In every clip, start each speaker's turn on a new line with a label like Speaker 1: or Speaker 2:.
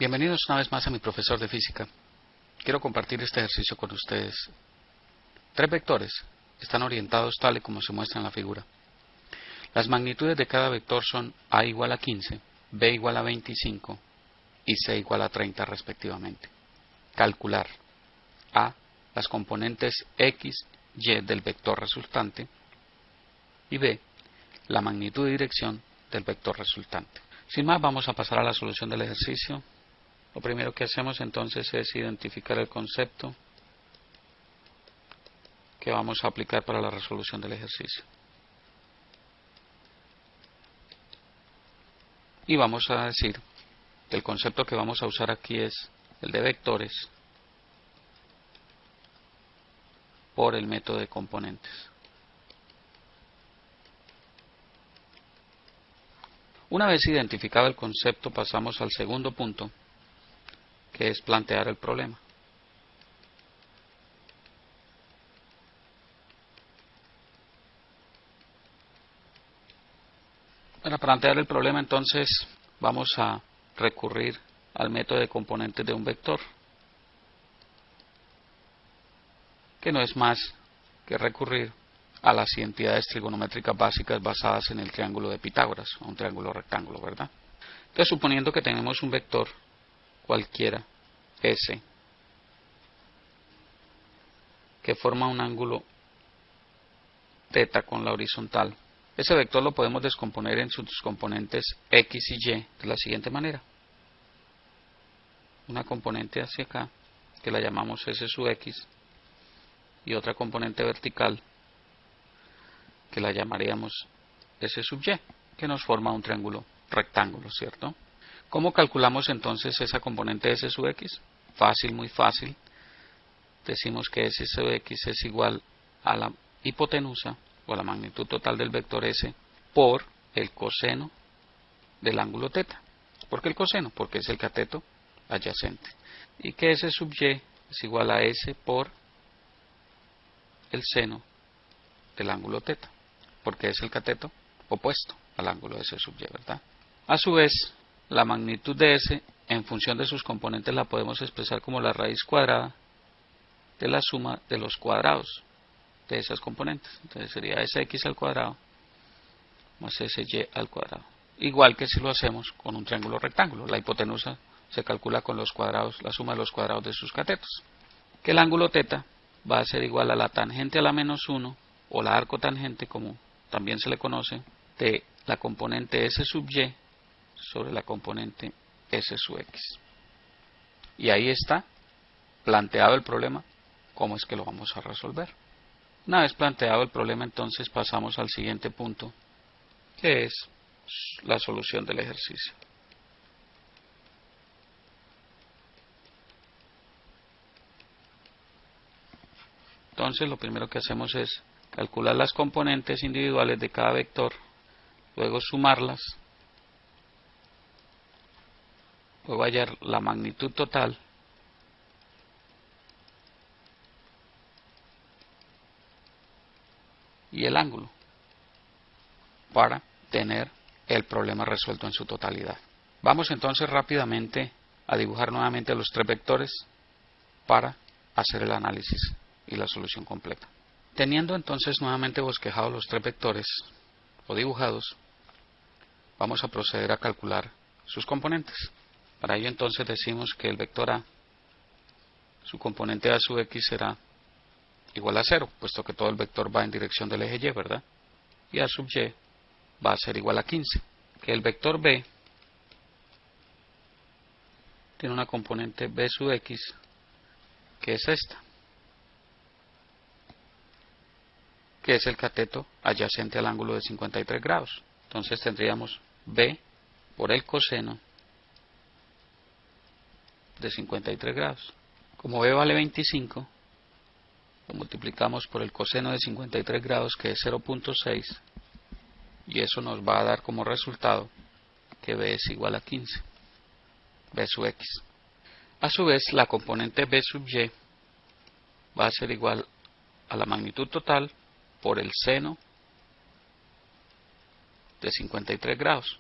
Speaker 1: Bienvenidos una vez más a mi profesor de física. Quiero compartir este ejercicio con ustedes. Tres vectores están orientados tal y como se muestra en la figura. Las magnitudes de cada vector son a igual a 15, b igual a 25 y c igual a 30 respectivamente. Calcular a. Las componentes x, y del vector resultante y b. La magnitud y dirección del vector resultante. Sin más, vamos a pasar a la solución del ejercicio. Lo primero que hacemos entonces es identificar el concepto que vamos a aplicar para la resolución del ejercicio. Y vamos a decir que el concepto que vamos a usar aquí es el de vectores por el método de componentes. Una vez identificado el concepto, pasamos al segundo punto, que es plantear el problema. Para plantear el problema, entonces, vamos a recurrir al método de componentes de un vector, que no es más que recurrir a las identidades trigonométricas básicas basadas en el triángulo de Pitágoras, o un triángulo rectángulo, ¿verdad? Entonces, suponiendo que tenemos un vector cualquiera, S, que forma un ángulo θ con la horizontal, ese vector lo podemos descomponer en sus componentes x y y de la siguiente manera. Una componente hacia acá, que la llamamos S sub x, y otra componente vertical, que la llamaríamos S sub y, que nos forma un triángulo rectángulo, ¿cierto? ¿Cómo calculamos entonces esa componente S sub x? Fácil, muy fácil. Decimos que S sub x es igual a la hipotenusa, o a la magnitud total del vector S, por el coseno del ángulo θ. ¿Por qué el coseno? Porque es el cateto adyacente. Y que S sub y es igual a S por el seno del ángulo θ, porque es el cateto opuesto al ángulo S sub y, ¿verdad? A su vez, la magnitud de S en función de sus componentes la podemos expresar como la raíz cuadrada de la suma de los cuadrados de esas componentes. Entonces sería sx al cuadrado más sy al cuadrado. Igual que si lo hacemos con un triángulo rectángulo. La hipotenusa se calcula con los cuadrados, la suma de los cuadrados de sus catetos. Que el ángulo θ va a ser igual a la tangente a la menos 1, o la arcotangente, como también se le conoce, de la componente S sub y sobre la componente S sub x. Y ahí está planteado el problema, cómo es que lo vamos a resolver. Una vez planteado el problema, entonces pasamos al siguiente punto, que es la solución del ejercicio. Entonces, lo primero que hacemos es calcular las componentes individuales de cada vector, luego sumarlas, luego hallar la magnitud total, y el ángulo, para tener el problema resuelto en su totalidad. Vamos entonces rápidamente a dibujar nuevamente los tres vectores para hacer el análisis y la solución completa. Teniendo entonces nuevamente bosquejados los tres vectores o dibujados, vamos a proceder a calcular sus componentes. Para ello entonces decimos que el vector A, su componente A sub x será igual a 0, puesto que todo el vector va en dirección del eje Y, ¿verdad? Y A sub y va a ser igual a 15. Que el vector B tiene una componente B sub x, que es esta, que es el cateto adyacente al ángulo de 53 grados. Entonces tendríamos B por el coseno de 53 grados. Como B vale 25, lo multiplicamos por el coseno de 53 grados, que es 0.6, y eso nos va a dar como resultado que B es igual a 15, B sub x. A su vez, la componente B sub y va a ser igual a la magnitud total por el seno de 53 grados,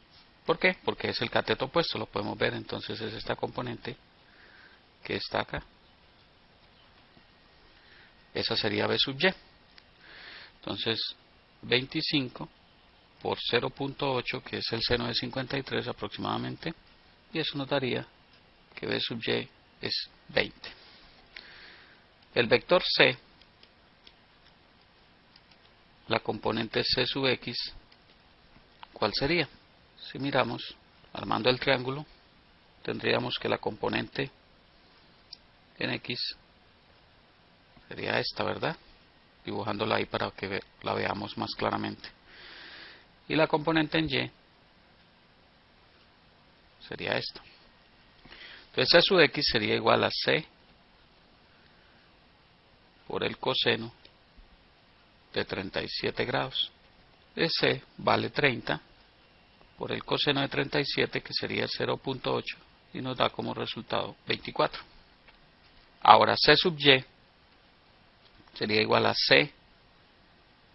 Speaker 1: ¿Por qué? Porque es el cateto opuesto, lo podemos ver, entonces es esta componente que está acá. Esa sería B sub y. Entonces 25 por 0.8, que es el seno de 53 aproximadamente, y eso nos daría que B sub y es 20. El vector C, la componente C sub x, ¿cuál sería? Si miramos, armando el triángulo, tendríamos que la componente en x sería esta, ¿verdad? Dibujándola ahí para que la veamos más claramente. Y la componente en y sería esto. Entonces C sub x sería igual a c por el coseno de 37 grados. De c vale 30 por el coseno de 37, que sería 0.8, y nos da como resultado 24. Ahora c sub y sería igual a c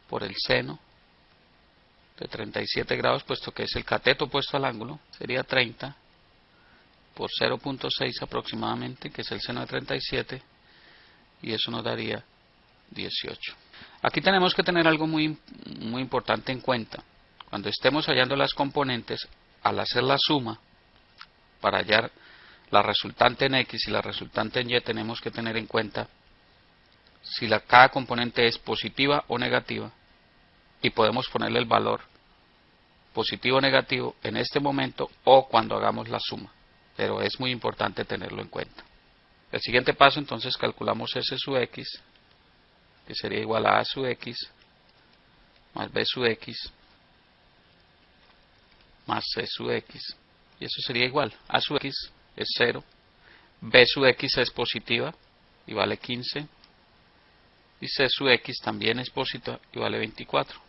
Speaker 1: por el seno de 37 grados, puesto que es el cateto opuesto al ángulo, sería 30 por 0.6 aproximadamente, que es el seno de 37, y eso nos daría 18. Aquí tenemos que tener algo muy importante en cuenta. Cuando estemos hallando las componentes, al hacer la suma para hallar la resultante en x y la resultante en y, tenemos que tener en cuenta si cada componente es positiva o negativa, y podemos ponerle el valor positivo o negativo en este momento o cuando hagamos la suma, pero es muy importante tenerlo en cuenta. El siguiente paso, entonces, calculamos S sub x, que sería igual a sub x más B sub x más C sub x, y eso sería igual, A sub x es 0, B sub x es positiva y vale 15, y C sub x también es positiva y vale 24.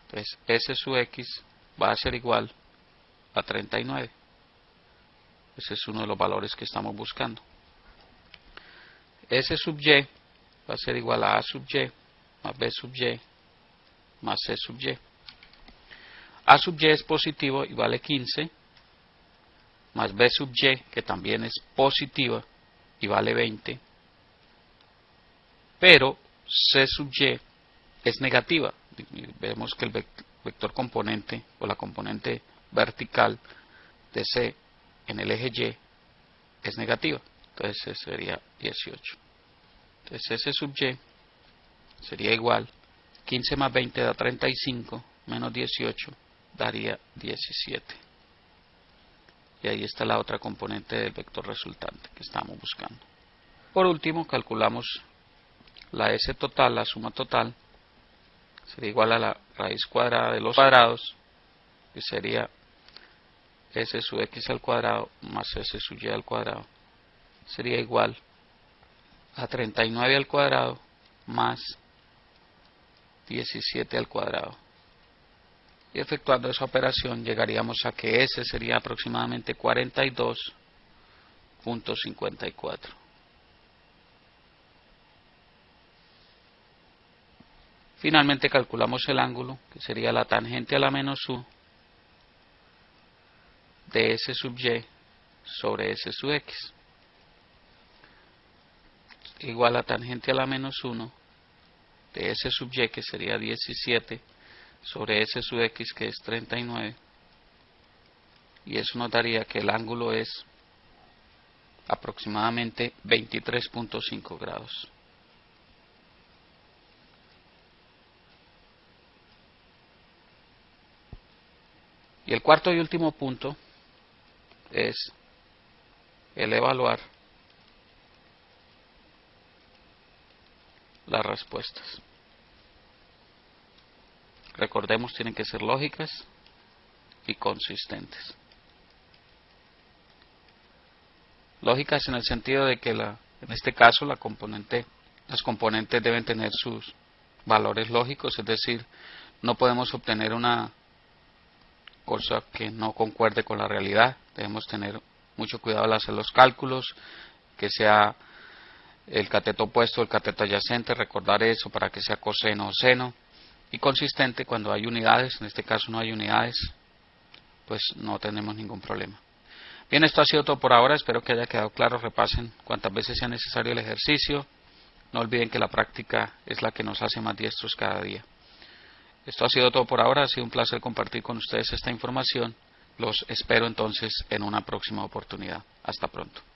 Speaker 1: Entonces S sub x va a ser igual a 39. Ese es uno de los valores que estamos buscando. S sub y va a ser igual a sub y más B sub y más C sub y. A sub y es positivo y vale 15, más B sub y, que también es positiva y vale 20, pero C sub y es negativa. Vemos que el vector componente o la componente vertical de C en el eje Y es negativa, entonces sería 18. Entonces S sub Y sería igual, 15 más 20 da 35, menos 18 daría 17. Y ahí está la otra componente del vector resultante que estamos buscando. Por último, calculamos la S total, la suma total, sería igual a la raíz cuadrada de los cuadrados, que sería S sub x al cuadrado más S sub y al cuadrado, sería igual a 39 al cuadrado más 17 al cuadrado. Y efectuando esa operación llegaríamos a que S sería aproximadamente 42.54. Finalmente calculamos el ángulo, que sería la tangente a la menos u de S sub y sobre S sub x, igual a tangente a la menos 1 de S sub y, que sería 17, sobre S sub x, que es 39, y eso nos daría que el ángulo es aproximadamente 23.5 grados. Y el cuarto y último punto es el evaluar las respuestas. Recordemos, tienen que ser lógicas y consistentes. Lógicas en el sentido de que en este caso las componentes deben tener sus valores lógicos, es decir, no podemos obtener una cosa que no concuerde con la realidad. Debemos tener mucho cuidado al hacer los cálculos, que sea el cateto opuesto o el cateto adyacente, recordar eso para que sea coseno o seno, y consistente cuando hay unidades. En este caso no hay unidades, pues no tenemos ningún problema. Bien, esto ha sido todo por ahora, espero que haya quedado claro. Repasen cuantas veces sea necesario el ejercicio, no olviden que la práctica es la que nos hace más diestros cada día. Esto ha sido todo por ahora, ha sido un placer compartir con ustedes esta información. Los espero entonces en una próxima oportunidad. Hasta pronto.